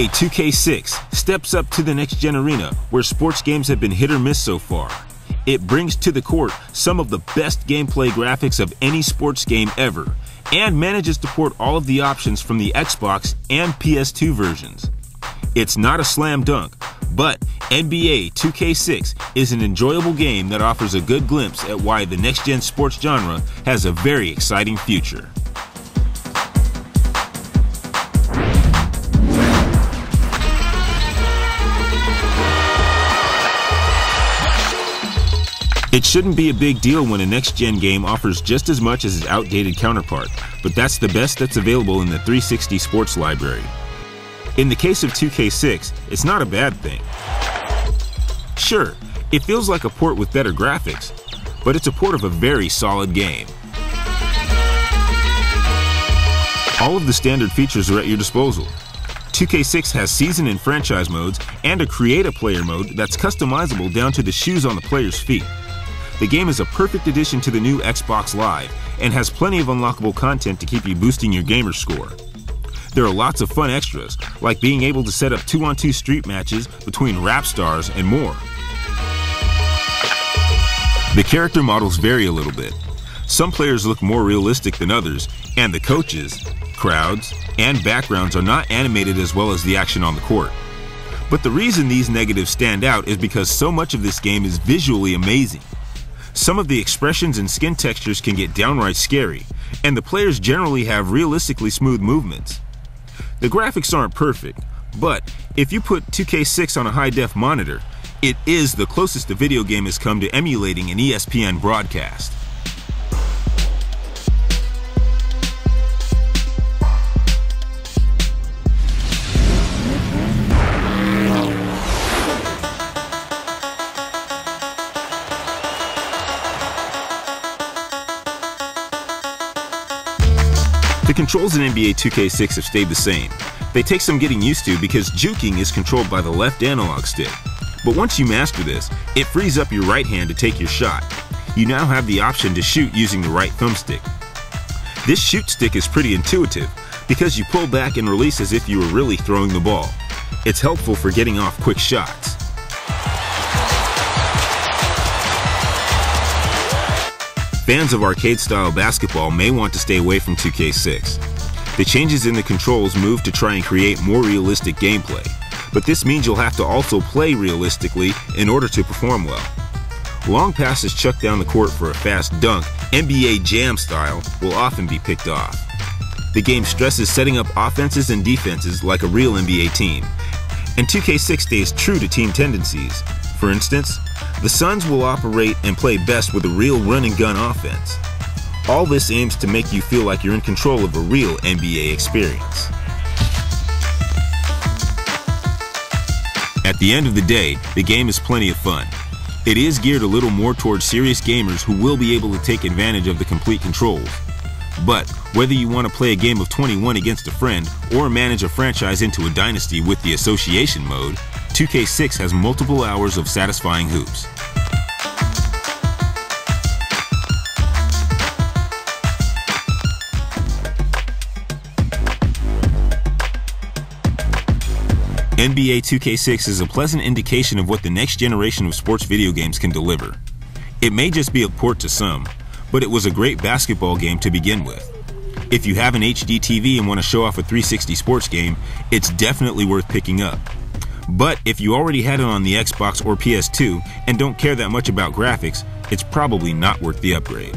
NBA 2K6 steps up to the next-gen arena where sports games have been hit or miss so far. It brings to the court some of the best gameplay graphics of any sports game ever, and manages to port all of the options from the Xbox and PS2 versions. It's not a slam dunk, but NBA 2K6 is an enjoyable game that offers a good glimpse at why the next-gen sports genre has a very exciting future. It shouldn't be a big deal when a next-gen game offers just as much as its outdated counterpart, but that's the best that's available in the 360 sports library. In the case of 2K6, it's not a bad thing. Sure, it feels like a port with better graphics, but it's a port of a very solid game. All of the standard features are at your disposal. 2K6 has season and franchise modes and a create a player mode that's customizable down to the shoes on the player's feet. The game is a perfect addition to the new Xbox Live and has plenty of unlockable content to keep you boosting your gamer score. There are lots of fun extras, like being able to set up 2-on-2 street matches between rap stars and more. The character models vary a little bit. Some players look more realistic than others, and the coaches, crowds, and backgrounds are not animated as well as the action on the court. But the reason these negatives stand out is because so much of this game is visually amazing. Some of the expressions and skin textures can get downright scary, and the players generally have realistically smooth movements. The graphics aren't perfect, but if you put 2K6 on a high-def monitor, it is the closest a video game has come to emulating an ESPN broadcast. The controls in NBA 2K6 have stayed the same. They take some getting used to because juking is controlled by the left analog stick. But once you master this, it frees up your right hand to take your shot. You now have the option to shoot using the right thumbstick. This shoot stick is pretty intuitive because you pull back and release as if you were really throwing the ball. It's helpful for getting off quick shots. Fans of arcade-style basketball may want to stay away from 2K6. The changes in the controls move to try and create more realistic gameplay, but this means you'll have to also play realistically in order to perform well. Long passes chucked down the court for a fast dunk, NBA Jam style, will often be picked off. The game stresses setting up offenses and defenses like a real NBA team, and 2K6 stays true to team tendencies. For instance, the Suns will operate and play best with a real run-and-gun offense. All this aims to make you feel like you're in control of a real NBA experience. At the end of the day, the game is plenty of fun. It is geared a little more towards serious gamers who will be able to take advantage of the complete controls. But whether you want to play a game of 21 against a friend or manage a franchise into a dynasty with the association mode, 2K6 has multiple hours of satisfying hoops. NBA 2K6 is a pleasant indication of what the next generation of sports video games can deliver. It may just be a port to some, but it was a great basketball game to begin with. If you have an HD TV and want to show off a 360 sports game, it's definitely worth picking up. But if you already had it on the Xbox or PS2 and don't care that much about graphics, it's probably not worth the upgrade.